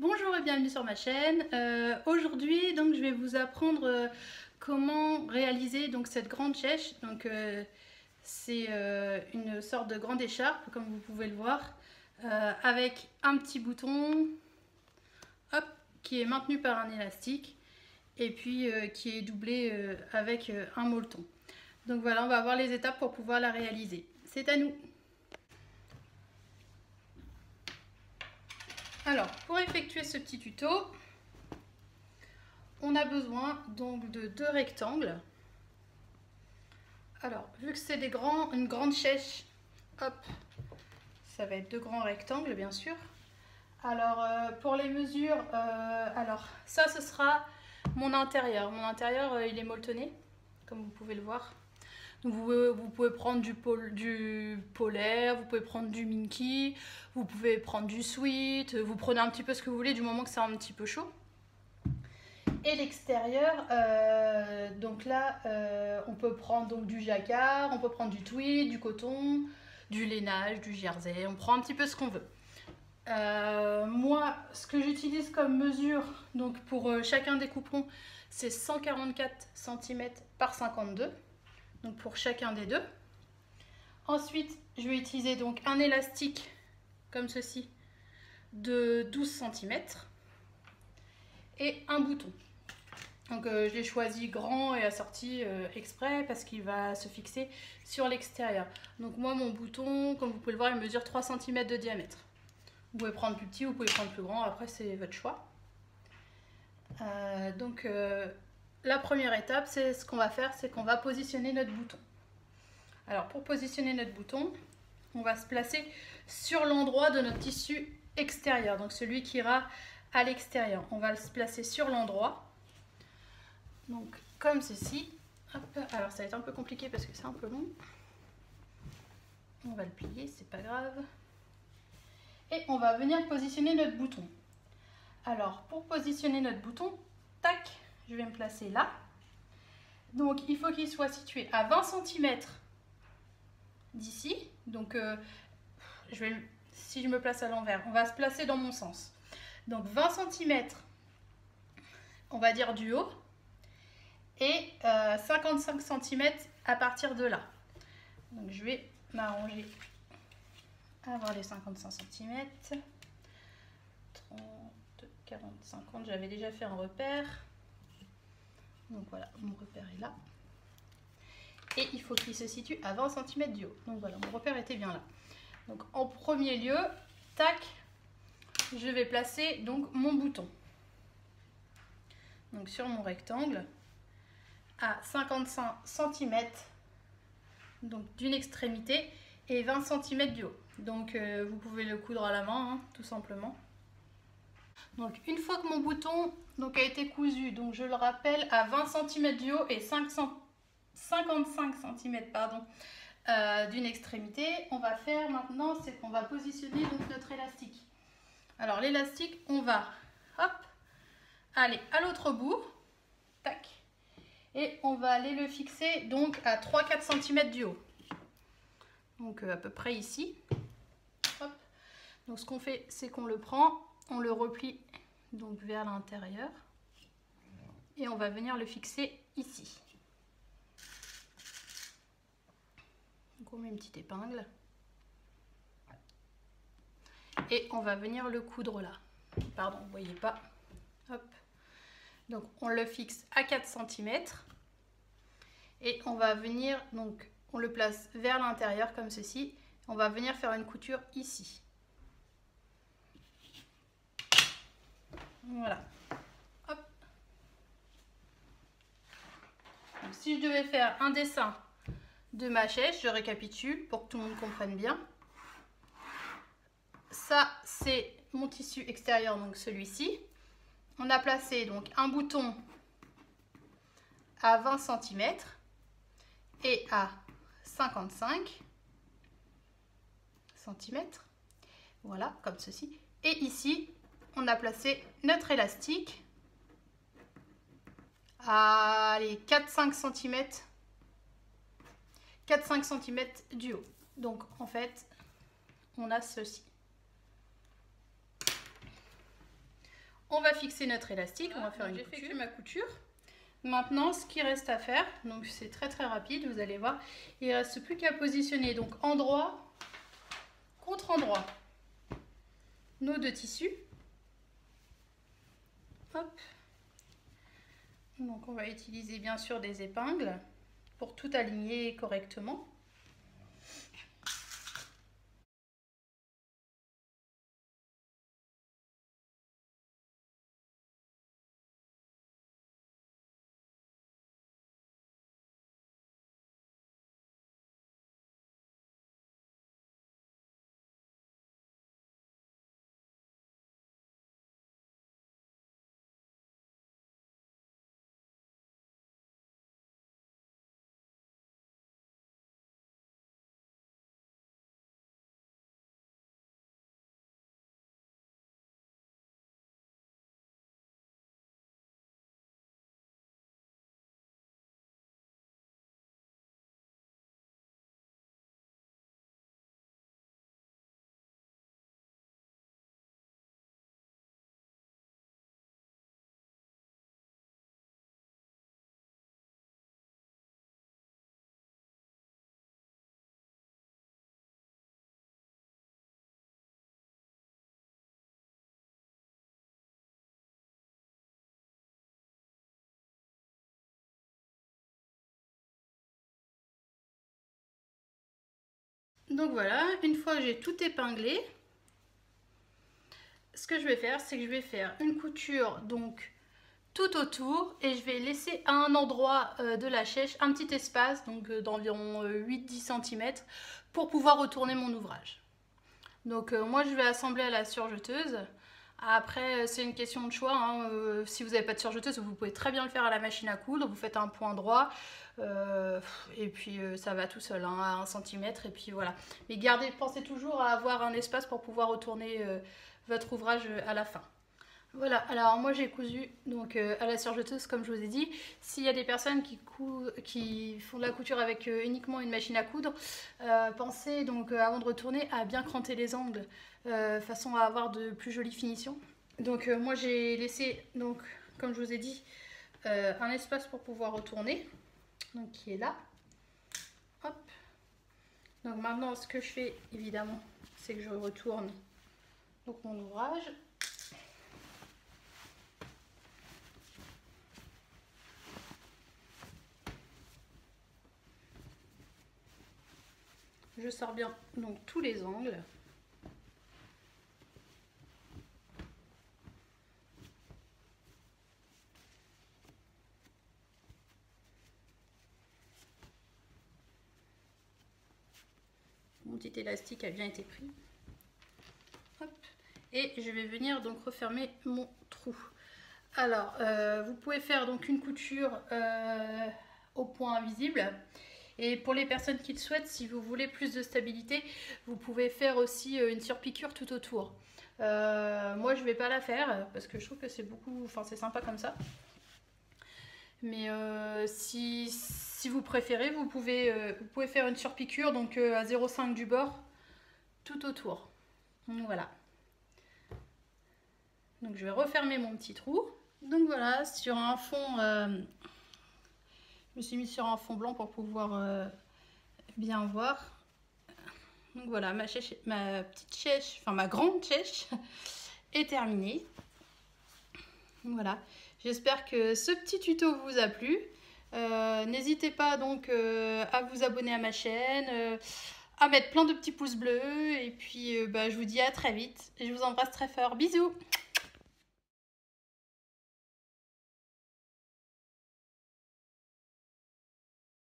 Bonjour et bienvenue sur ma chaîne. Aujourd'hui, donc, je vais vous apprendre comment réaliser donc cette grande chèche. Donc, c'est une sorte de grande écharpe, comme vous pouvez le voir, avec un petit bouton, hop, qui est maintenu par un élastique et puis qui est doublé avec un molleton. Donc voilà, on va voir les étapes pour pouvoir la réaliser. C'est à nous. Alors, pour effectuer ce petit tuto, on a besoin donc de deux rectangles. Alors, vu que c'est une grande chèche, hop, ça va être deux grands rectangles, bien sûr. Alors, pour les mesures, alors ça, ce sera mon intérieur. Mon intérieur, il est molletonné, comme vous pouvez le voir. Donc vous pouvez prendre du polaire, vous pouvez prendre du minky, vous pouvez prendre du sweet, vous prenez un petit peu ce que vous voulez du moment que c'est un petit peu chaud. Et l'extérieur, donc là, on peut prendre donc du jacquard, on peut prendre du tweed, du coton, du lainage, du jersey, on prend un petit peu ce qu'on veut. Moi, ce que j'utilise comme mesure donc pour chacun des couperons, c'est 144 cm par 52. Donc pour chacun des deux. Ensuite, je vais utiliser donc un élastique comme ceci de 12 cm et un bouton. Donc je l'ai choisi grand et assorti exprès parce qu'il va se fixer sur l'extérieur. Donc moi mon bouton, comme vous pouvez le voir, il mesure 3 cm de diamètre. Vous pouvez prendre plus petit, vous pouvez prendre plus grand, après c'est votre choix. La première étape, c'est ce qu'on va faire, c'est qu'on va positionner notre bouton. Alors pour positionner notre bouton, on va se placer sur l'endroit de notre tissu extérieur, donc celui qui ira à l'extérieur. On va se placer sur l'endroit, donc comme ceci. Hop. Alors ça va être un peu compliqué parce que c'est un peu long. On va le plier, c'est pas grave. Et on va venir positionner notre bouton. Alors pour positionner notre bouton, tac, je vais me placer là. Donc il faut qu'il soit situé à 20 cm d'ici. Donc si je me place à l'envers, on va se placer dans mon sens. Donc 20 cm, on va dire du haut, et 55 cm à partir de là. Donc je vais m'arranger à avoir les 55 cm. 30, 40, 50, j'avais déjà fait un repère. Donc voilà, mon repère est là. Et il faut qu'il se situe à 20 cm du haut. Donc voilà, mon repère était bien là. Donc en premier lieu, tac, je vais placer donc mon bouton. Donc sur mon rectangle, à 55 cm donc d'une extrémité et 20 cm du haut. Donc vous pouvez le coudre à la main, hein, tout simplement. Donc une fois que mon bouton a été cousu, donc je le rappelle, à 20 cm du haut et 55 cm d'une extrémité, on va faire maintenant, c'est qu'on va positionner donc notre élastique. Alors l'élastique, on va hop, aller à l'autre bout, tac, et on va aller le fixer donc à 3-4 cm du haut. Donc à peu près ici. Hop. Donc ce qu'on fait, c'est qu'on le prend, on le replie donc vers l'intérieur et on va venir le fixer ici. Donc on met une petite épingle et on va venir le coudre là. Pardon, vous voyez pas. Hop. Donc on le fixe à 4 cm et on va venir, donc on le place vers l'intérieur comme ceci. On va venir faire une couture ici. Voilà. Hop. Donc, si je devais faire un dessin de ma chèche, je récapitule pour que tout le monde comprenne bien. Ça, c'est mon tissu extérieur, donc celui-ci. On a placé donc un bouton à 20 cm et à 55 cm. Voilà, comme ceci. Et ici, on a placé notre élastique à 4-5 cm. 4-5 cm du haut. Donc en fait, on a ceci. on va fixer notre élastique, on va faire une couture. J'ai fait ma couture. Maintenant, ce qui reste à faire, donc c'est très rapide, vous allez voir, il ne reste plus qu'à positionner donc endroit contre endroit nos deux tissus. Hop. Donc on va utiliser bien sûr des épingles pour tout aligner correctement. Donc voilà, une fois que j'ai tout épinglé, ce que je vais faire, c'est que je vais faire une couture donc tout autour et je vais laisser à un endroit de la chèche un petit espace donc d'environ 8-10 cm pour pouvoir retourner mon ouvrage. Donc moi je vais assembler à la surjeteuse. Après c'est une question de choix, hein. Si vous n'avez pas de surjeteuse, vous pouvez très bien le faire à la machine à coudre. Vous faites un point droit et puis ça va tout seul, hein, à 1 cm et puis voilà. Mais pensez toujours à avoir un espace pour pouvoir retourner votre ouvrage à la fin. Voilà, alors moi j'ai cousu donc à la surjeteuse comme je vous ai dit. S'il y a des personnes qui font de la couture avec uniquement une machine à coudre, pensez donc avant de retourner à bien cranter les angles, façon à avoir de plus jolies finitions. Donc moi j'ai laissé donc comme je vous ai dit un espace pour pouvoir retourner, donc qui est là. Hop. Donc maintenant ce que je fais évidemment c'est que je retourne donc mon ouvrage. Je sors bien donc tous les angles. Mon petit élastique a bien été pris. Hop. Et je vais venir donc refermer mon trou. Alors, vous pouvez faire donc une couture au point invisible. Et pour les personnes qui le souhaitent, si vous voulez plus de stabilité, vous pouvez faire aussi une surpiqûre tout autour. Moi, je ne vais pas la faire parce que je trouve que c'est c'est sympa comme ça. Mais si vous préférez, vous pouvez faire une surpiqûre donc à 0,5 du bord tout autour. Donc voilà. Donc je vais refermer mon petit trou. Donc voilà, sur un fond, je me suis mis sur un fond blanc pour pouvoir bien voir. Donc voilà, ma petite chèche, enfin ma grande chèche est terminée. Voilà, j'espère que ce petit tuto vous a plu. N'hésitez pas donc à vous abonner à ma chaîne, à mettre plein de petits pouces bleus. Et puis je vous dis à très vite. Je vous embrasse très fort. Bisous!